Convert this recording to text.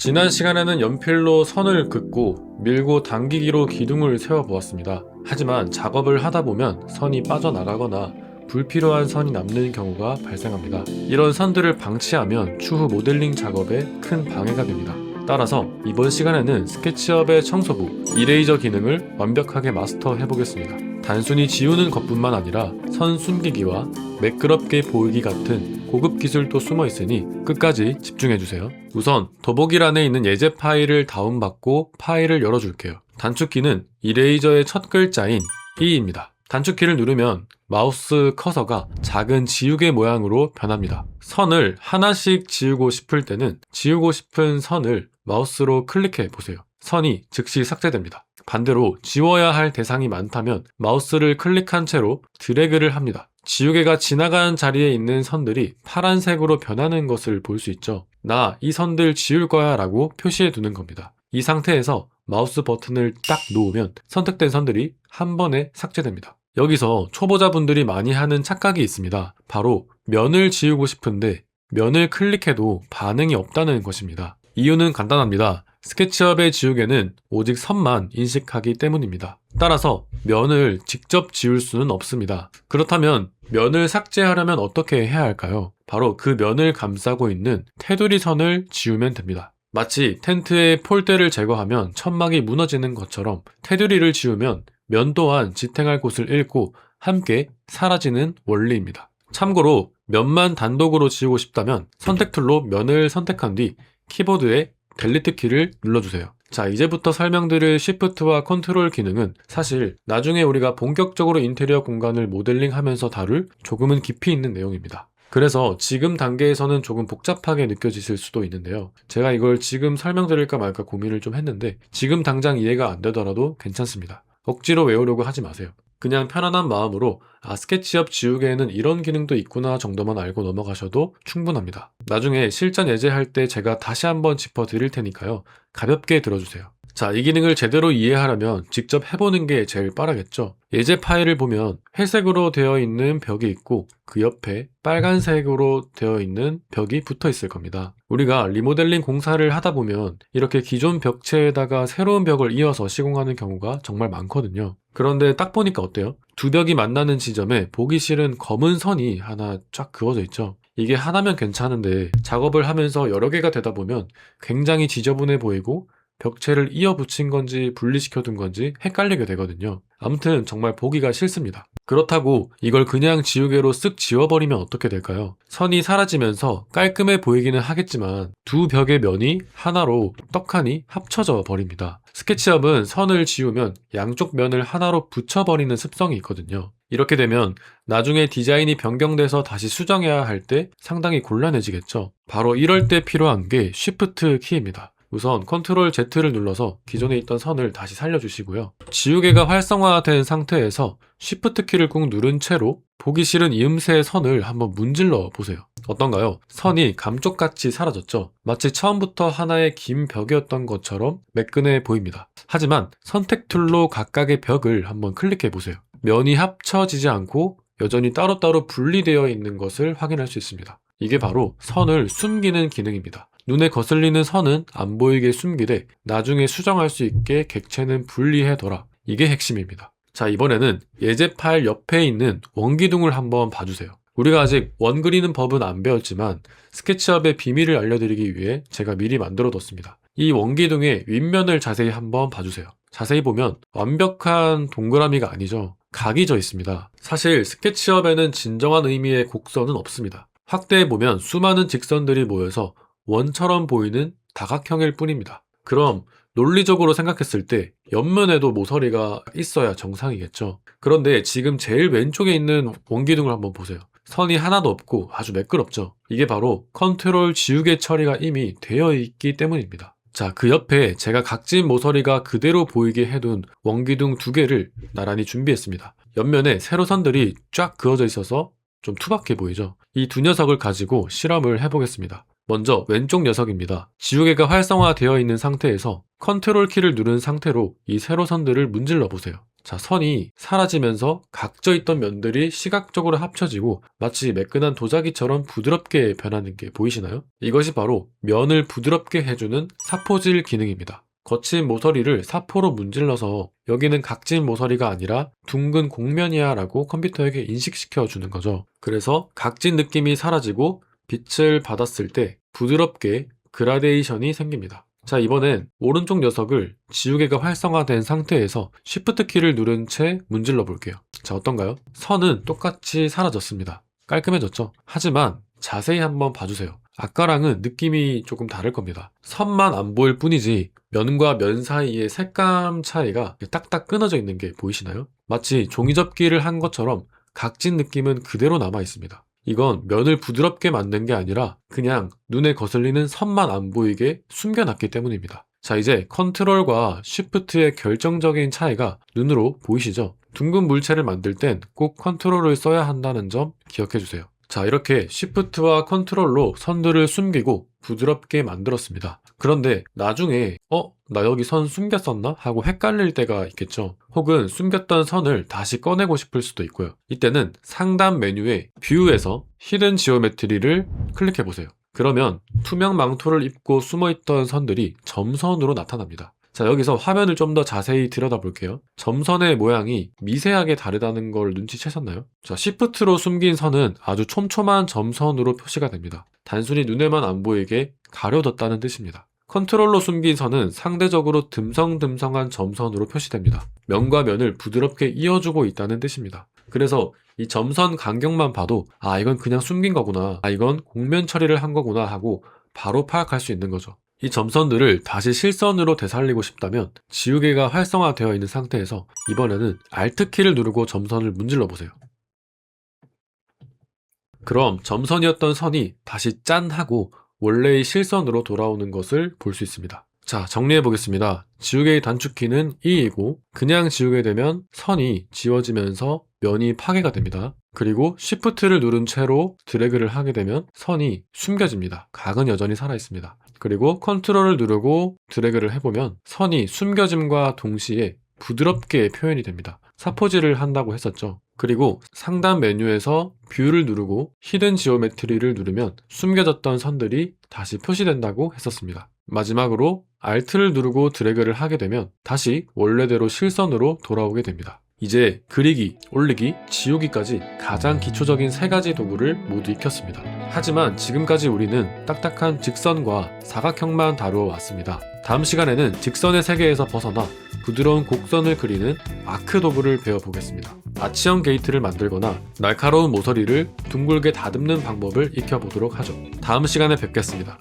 지난 시간에는 연필로 선을 긋고 밀고 당기기로 기둥을 세워보았습니다. 하지만 작업을 하다 보면 선이 빠져나가거나 불필요한 선이 남는 경우가 발생합니다. 이런 선들을 방치하면 추후 모델링 작업에 큰 방해가 됩니다. 따라서 이번 시간에는 스케치업의 청소부, 이레이저 기능을 완벽하게 마스터해 보겠습니다. 단순히 지우는 것뿐만 아니라 선 숨기기와 매끄럽게 보이기 같은 고급 기술도 숨어 있으니 끝까지 집중해주세요. 우선 더보기란에 있는 예제 파일을 다운받고 파일을 열어줄게요. 단축키는 이레이저의 첫 글자인 E입니다. 단축키를 누르면 마우스 커서가 작은 지우개 모양으로 변합니다. 선을 하나씩 지우고 싶을 때는 지우고 싶은 선을 마우스로 클릭해 보세요. 선이 즉시 삭제됩니다. 반대로 지워야 할 대상이 많다면 마우스를 클릭한 채로 드래그를 합니다. 지우개가 지나가는 자리에 있는 선들이 파란색으로 변하는 것을 볼 수 있죠. 나 이 선들 지울 거야 라고 표시해 두는 겁니다. 이 상태에서 마우스 버튼을 딱 놓으면 선택된 선들이 한 번에 삭제됩니다. 여기서 초보자분들이 많이 하는 착각이 있습니다. 바로 면을 지우고 싶은데 면을 클릭해도 반응이 없다는 것입니다. 이유는 간단합니다. 스케치업의 지우개는 오직 선만 인식하기 때문입니다. 따라서 면을 직접 지울 수는 없습니다. 그렇다면 면을 삭제하려면 어떻게 해야 할까요? 바로 그 면을 감싸고 있는 테두리 선을 지우면 됩니다. 마치 텐트의 폴대를 제거하면 천막이 무너지는 것처럼 테두리를 지우면 면 또한 지탱할 곳을 잃고 함께 사라지는 원리입니다. 참고로 면만 단독으로 지우고 싶다면 선택 툴로 면을 선택한 뒤 키보드에 델리트 키를 눌러주세요. 자, 이제부터 설명드릴 Shift와 컨트롤 기능은 사실 나중에 우리가 본격적으로 인테리어 공간을 모델링하면서 다룰 조금은 깊이 있는 내용입니다. 그래서 지금 단계에서는 조금 복잡하게 느껴지실 수도 있는데요. 제가 이걸 지금 설명드릴까 말까 고민을 좀 했는데 지금 당장 이해가 안 되더라도 괜찮습니다. 억지로 외우려고 하지 마세요. 그냥 편안한 마음으로 스케치업 지우개에는 이런 기능도 있구나 정도만 알고 넘어가셔도 충분합니다. 나중에 실전 예제할 때 제가 다시 한번 짚어드릴 테니까요. 가볍게 들어주세요. 자, 이 기능을 제대로 이해하려면 직접 해보는 게 제일 빠르겠죠. 예제 파일을 보면 회색으로 되어 있는 벽이 있고 그 옆에 빨간색으로 되어 있는 벽이 붙어 있을 겁니다. 우리가 리모델링 공사를 하다 보면 이렇게 기존 벽체에다가 새로운 벽을 이어서 시공하는 경우가 정말 많거든요. 그런데 딱 보니까 어때요? 두 벽이 만나는 지점에 보기 싫은 검은 선이 하나 쫙 그어져 있죠. 이게 하나면 괜찮은데 작업을 하면서 여러 개가 되다 보면 굉장히 지저분해 보이고 벽체를 이어 붙인 건지 분리시켜 둔 건지 헷갈리게 되거든요. 아무튼 정말 보기가 싫습니다. 그렇다고 이걸 그냥 지우개로 쓱 지워버리면 어떻게 될까요? 선이 사라지면서 깔끔해 보이기는 하겠지만 두 벽의 면이 하나로 떡하니 합쳐져 버립니다. 스케치업은 선을 지우면 양쪽 면을 하나로 붙여버리는 습성이 있거든요. 이렇게 되면 나중에 디자인이 변경돼서 다시 수정해야 할 때 상당히 곤란해지겠죠. 바로 이럴 때 필요한 게 Shift 키입니다. 우선 컨트롤 Z를 눌러서 기존에 있던 선을 다시 살려주시고요. 지우개가 활성화된 상태에서 Shift 키를 꾹 누른 채로 보기 싫은 이음새 선을 한번 문질러 보세요. 어떤가요? 선이 감쪽같이 사라졌죠? 마치 처음부터 하나의 긴 벽이었던 것처럼 매끈해 보입니다. 하지만 선택 툴로 각각의 벽을 한번 클릭해 보세요. 면이 합쳐지지 않고 여전히 따로따로 분리되어 있는 것을 확인할 수 있습니다. 이게 바로 선을 숨기는 기능입니다. 눈에 거슬리는 선은 안 보이게 숨기되 나중에 수정할 수 있게 객체는 분리해둬라. 이게 핵심입니다. 자, 이번에는 예제 파일 옆에 있는 원기둥을 한번 봐주세요. 우리가 아직 원 그리는 법은 안 배웠지만 스케치업의 비밀을 알려드리기 위해 제가 미리 만들어뒀습니다. 이 원기둥의 윗면을 자세히 한번 봐주세요. 자세히 보면 완벽한 동그라미가 아니죠. 각이 져 있습니다. 사실 스케치업에는 진정한 의미의 곡선은 없습니다. 확대해보면 수많은 직선들이 모여서 원처럼 보이는 다각형일 뿐입니다. 그럼 논리적으로 생각했을 때 옆면에도 모서리가 있어야 정상이겠죠. 그런데 지금 제일 왼쪽에 있는 원기둥을 한번 보세요. 선이 하나도 없고 아주 매끄럽죠. 이게 바로 컨트롤 지우개 처리가 이미 되어 있기 때문입니다. 자, 그 옆에 제가 각진 모서리가 그대로 보이게 해둔 원기둥 두 개를 나란히 준비했습니다. 옆면에 세로 선들이 쫙 그어져 있어서 좀 투박해 보이죠. 이 두 녀석을 가지고 실험을 해보겠습니다. 먼저 왼쪽 녀석입니다. 지우개가 활성화되어 있는 상태에서 컨트롤 키를 누른 상태로 이 세로선들을 문질러 보세요. 자, 선이 사라지면서 각져있던 면들이 시각적으로 합쳐지고 마치 매끈한 도자기처럼 부드럽게 변하는 게 보이시나요? 이것이 바로 면을 부드럽게 해주는 사포질 기능입니다. 거친 모서리를 사포로 문질러서 여기는 각진 모서리가 아니라 둥근 곡면이야 라고 컴퓨터에게 인식시켜 주는 거죠. 그래서 각진 느낌이 사라지고 빛을 받았을 때 부드럽게 그라데이션이 생깁니다. 자, 이번엔 오른쪽 녀석을 지우개가 활성화된 상태에서 Shift 키를 누른 채 문질러 볼게요. 자, 어떤가요? 선은 똑같이 사라졌습니다. 깔끔해졌죠? 하지만 자세히 한번 봐주세요. 아까랑은 느낌이 조금 다를 겁니다. 선만 안 보일 뿐이지 면과 면 사이의 색감 차이가 딱딱 끊어져 있는 게 보이시나요? 마치 종이접기를 한 것처럼 각진 느낌은 그대로 남아 있습니다. 이건 면을 부드럽게 만든 게 아니라 그냥 눈에 거슬리는 선만 안 보이게 숨겨놨기 때문입니다. 자, 이제 컨트롤과 쉬프트의 결정적인 차이가 눈으로 보이시죠? 둥근 물체를 만들 땐 꼭 컨트롤을 써야 한다는 점 기억해 주세요. 자, 이렇게 쉬프트와 컨트롤로 선들을 숨기고 부드럽게 만들었습니다. 그런데 나중에 나 여기 선 숨겼었나? 하고 헷갈릴 때가 있겠죠. 혹은 숨겼던 선을 다시 꺼내고 싶을 수도 있고요. 이때는 상단 메뉴에 뷰에서 히든 지오메트리를 클릭해 보세요. 그러면 투명 망토를 입고 숨어있던 선들이 점선으로 나타납니다. 자, 여기서 화면을 좀 더 자세히 들여다볼게요. 점선의 모양이 미세하게 다르다는 걸 눈치채셨나요? 자, Shift로 숨긴 선은 아주 촘촘한 점선으로 표시가 됩니다. 단순히 눈에만 안 보이게 가려뒀다는 뜻입니다. 컨트롤로 숨긴 선은 상대적으로 듬성듬성한 점선으로 표시됩니다. 면과 면을 부드럽게 이어주고 있다는 뜻입니다. 그래서 이 점선 간격만 봐도 이건 그냥 숨긴 거구나, 이건 곡면 처리를 한 거구나 하고 바로 파악할 수 있는 거죠. 이 점선들을 다시 실선으로 되살리고 싶다면 지우개가 활성화되어 있는 상태에서 이번에는 Alt키를 누르고 점선을 문질러 보세요. 그럼 점선이었던 선이 다시 짠 하고 원래의 실선으로 돌아오는 것을 볼 수 있습니다. 자, 정리해 보겠습니다. 지우개의 단축키는 E이고 그냥 지우게 되면 선이 지워지면서 면이 파괴가 됩니다. 그리고 Shift를 누른 채로 드래그를 하게 되면 선이 숨겨집니다. 각은 여전히 살아 있습니다. 그리고 컨트롤을 누르고 드래그를 해보면 선이 숨겨짐과 동시에 부드럽게 표현이 됩니다. 사포질을 한다고 했었죠. 그리고 상단 메뉴에서 뷰를 누르고 히든 지오메트리를 누르면 숨겨졌던 선들이 다시 표시된다고 했었습니다. 마지막으로 Alt를 누르고 드래그를 하게 되면 다시 원래대로 실선으로 돌아오게 됩니다. 이제 그리기, 올리기, 지우기까지 가장 기초적인 3가지 도구를 모두 익혔습니다. 하지만 지금까지 우리는 딱딱한 직선과 사각형만 다루어 왔습니다. 다음 시간에는 직선의 세계에서 벗어나 부드러운 곡선을 그리는 아크 도구를 배워보겠습니다. 아치형 게이트를 만들거나 날카로운 모서리를 둥글게 다듬는 방법을 익혀보도록 하죠. 다음 시간에 뵙겠습니다.